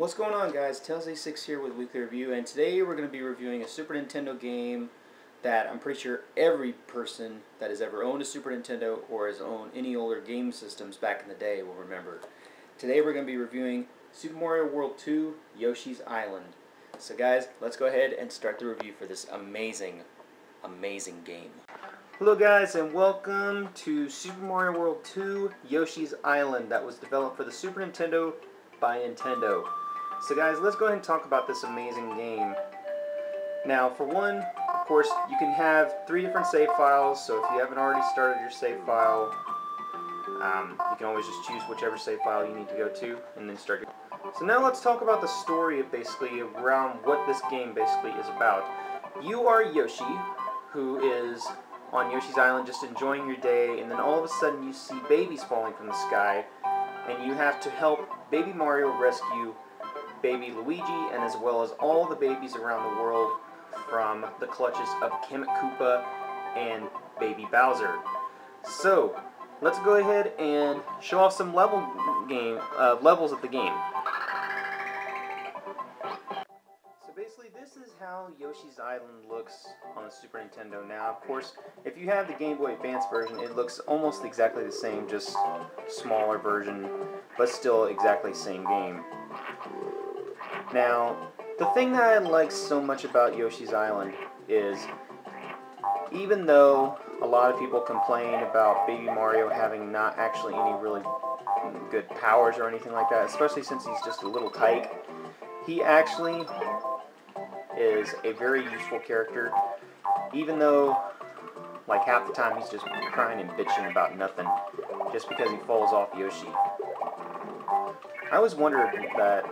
What's going on, guys? Tails86 here with Weekly Review, and today we're going to be reviewing a Super Nintendo game that I'm pretty sure every person that has ever owned a Super Nintendo or has owned any older game systems back in the day will remember. Today we're going to be reviewing Super Mario World 2 Yoshi's Island. So guys, let's go ahead and start the review for this amazing game. Hello guys, and welcome to Super Mario World 2 Yoshi's Island that was developed for the Super Nintendo by Nintendo. So guys, let's go ahead and talk about this amazing game. Now, for one, of course, you can have 3 different save files, so if you haven't already started your save file, you can always just choose whichever save file you need to go to, and then start. So now let's talk about the story of basically around what this game basically is about. You are Yoshi, who is on Yoshi's Island just enjoying your day, and then all of a sudden you see babies falling from the sky, and you have to help Baby Mario rescue Baby Luigi, and as well as all the babies around the world from the clutches of Kamek Koopa and Baby Bowser. So, let's go ahead and show off some levels of the game. So basically, this is how Yoshi's Island looks on the Super Nintendo. Now, of course, if you have the Game Boy Advance version, it looks almost exactly the same, just smaller version, but still exactly the same game. Now, the thing that I like so much about Yoshi's Island is, even though a lot of people complain about Baby Mario having not actually any really good powers or anything like that, especially since he's just a little tyke, he actually is a very useful character, even though like half the time he's just crying and bitching about nothing just because he falls off Yoshi. I always wondered that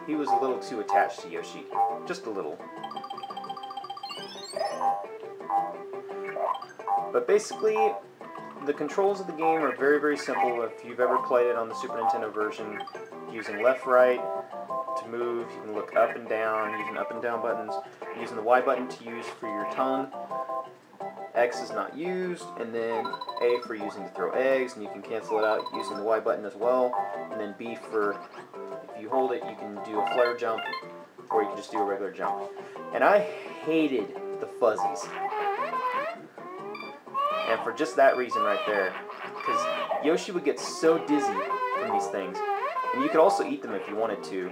he was a little too attached to Yoshi. Just a little. But basically, the controls of the game are very, very simple. If you've ever played it on the Super Nintendo version, using left, right to move, you can look up and down, using up and down buttons, using the Y button to use for your tongue. X is not used, and then A for using to throw eggs, and you can cancel it out using the Y button as well, and then B for, if you hold it, you can do a flare jump, or you can just do a regular jump. And I hated the fuzzies. And for just that reason right there, because Yoshi would get so dizzy from these things, and you could also eat them if you wanted to.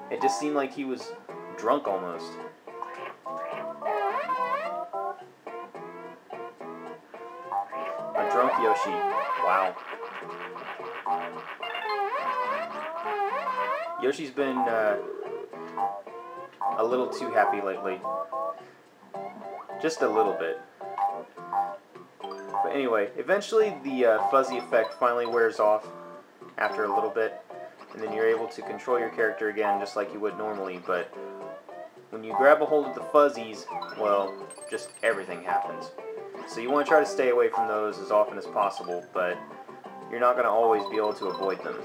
It just seemed like he was drunk almost. A drunk Yoshi. Wow. Yoshi's been a little too happy lately. Just a little bit. But anyway, eventually the fuzzy effect finally wears off after a little bit, and then you're able to control your character again just like you would normally, but when you grab a hold of the fuzzies, well, just everything happens. So you want to try to stay away from those as often as possible, but you're not going to always be able to avoid them.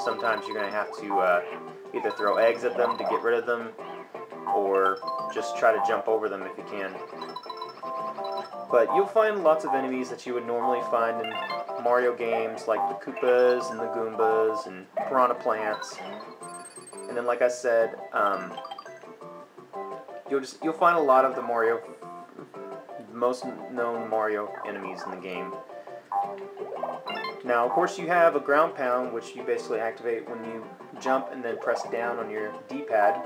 Sometimes you're going to have to either throw eggs at them to get rid of them, or just try to jump over them if you can. But you'll find lots of enemies that you would normally find in Mario games, like the Koopas and the Goombas and Piranha Plants. And then, like I said, you'll find a lot of the most known Mario enemies in the game. Now, of course, you have a ground pound, which you basically activate when you jump and then press down on your D-pad.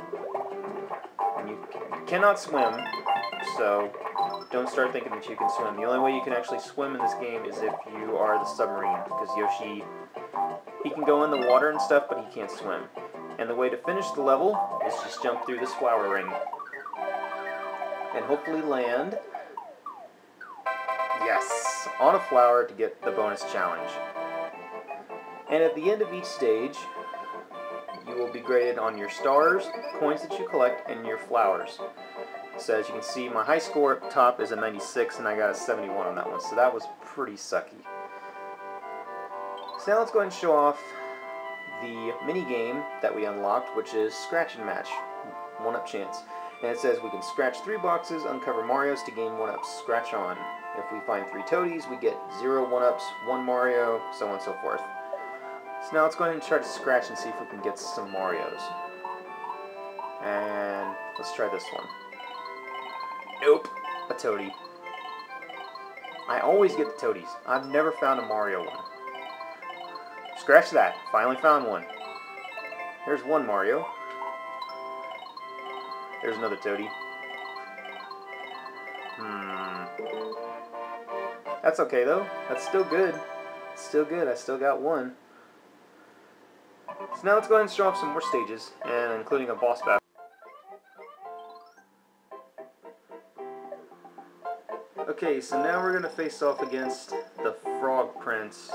And you cannot swim, so don't start thinking that you can swim. The only way you can actually swim in this game is if you are the submarine, because Yoshi, he can go in the water and stuff, but he can't swim. And the way to finish the level is just jump through this flower ring and hopefully land, yes, on a flower to get the bonus challenge. And at the end of each stage, you will be graded on your stars, coins that you collect, and your flowers. So as you can see, my high score up top is a 96, and I got a 71 on that one, so that was pretty sucky. So now let's go ahead and show off the mini game that we unlocked, which is Scratch and Match, 1-up chance. And it says we can scratch 3 boxes, uncover Marios to gain 1-ups, scratch on. If we find 3 Toadies, we get 0 1-ups, 1 Mario, so on and so forth. So now let's go ahead and try to scratch and see if we can get some Marios. And let's try this one. Nope, a Toady. I always get the Toadies. I've never found a Mario one. Scratch that. Finally found one. There's one Mario. There's another Toady. That's okay though. That's still good. Still good. I still got one. So now let's go ahead and show off some more stages, and including a boss battle. Okay, so now we're going to face off against the Frog Prince,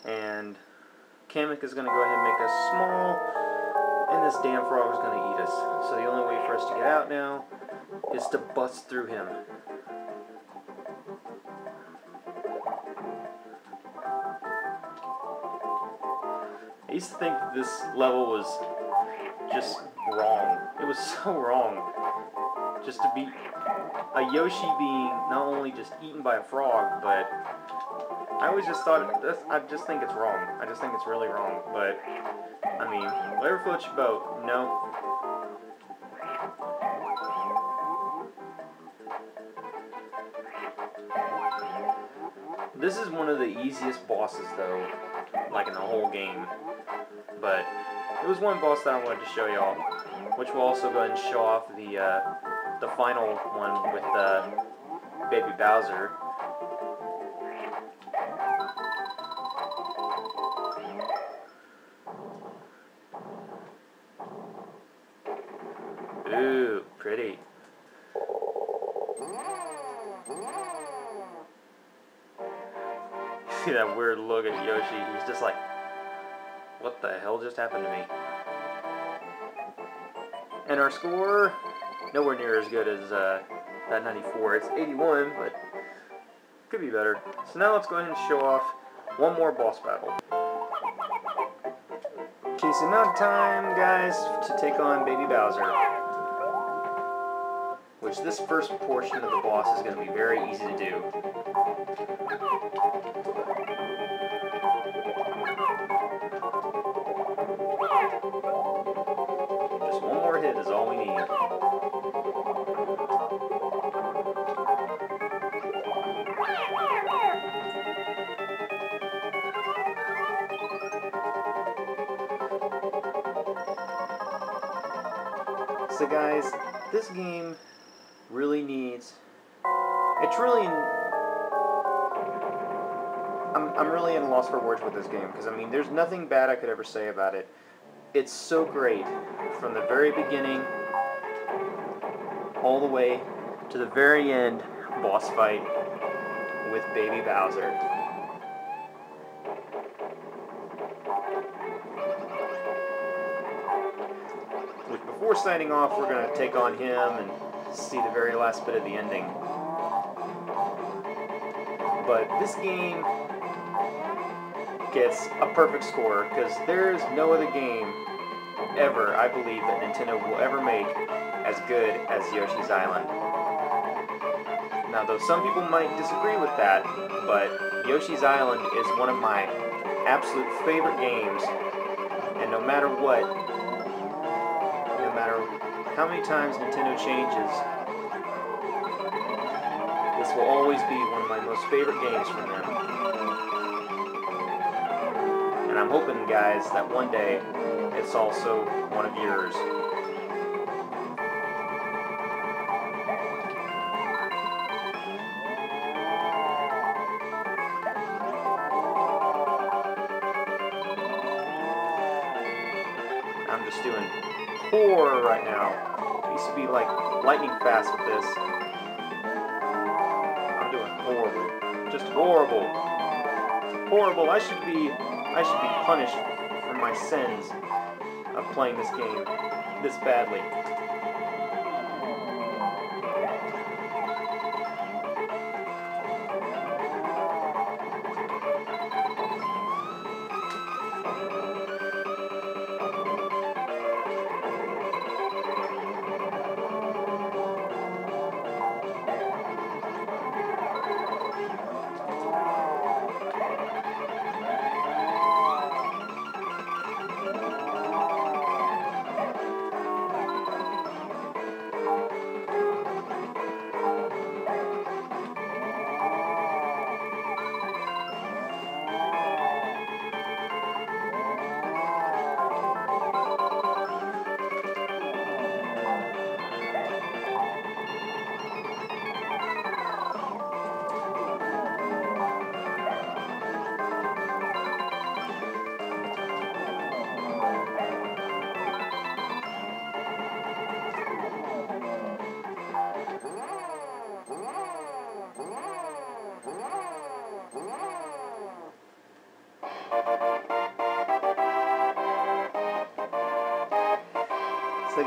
and Kamek is going to go ahead and make us small, and this damn frog is going to eat us. So the only way for us to get out now is to bust through him. I used to think that this level was just wrong. It was so wrong. Just to beat a Yoshi being not only just eaten by a frog, but I always just thought, I just think it's wrong. I just think it's really wrong. But, I mean, whatever floats your boat, no. This is one of the easiest bosses, though, like in the whole game. But there was one boss that I wanted to show y'all, which will also go ahead and show off the final one with Baby Bowser. Ooh, pretty. See that weird look at Yoshi? He's just like, what the hell just happened to me? And our score, nowhere near as good as that 94. It's 81, but could be better. So now let's go ahead and show off one more boss battle. Okay, so now time, guys, to take on Baby Bowser. Which this first portion of the boss is going to be very easy to do. Just one more hit is all we need. So guys, this game really needs, it's really, I'm really at a loss for words with this game, because I mean, there's nothing bad I could ever say about it. It's so great, from the very beginning, all the way to the very end boss fight with Baby Bowser. Which, before signing off, we're going to take on him and see the very last bit of the ending. But this game gets a perfect score, because there's no other game ever, I believe, that Nintendo will ever make as good as Yoshi's Island. Now, though some people might disagree with that, but Yoshi's Island is one of my absolute favorite games, and no matter what, no matter how many times Nintendo changes, this will always be one of my most favorite games from them. And I'm hoping, guys, that one day it's also one of yours. I'm just doing poor right now. I used to be like lightning fast with this. I'm doing horrible. Just horrible. Horrible. I should be punished for my sins of playing this game this badly.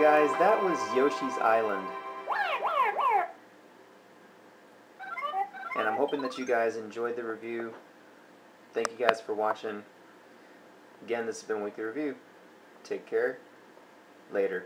guys, that was Yoshi's Island. And I'm hoping that you guys enjoyed the review. Thank you guys for watching. Again, this has been Wii-kly Review. Take care. Later.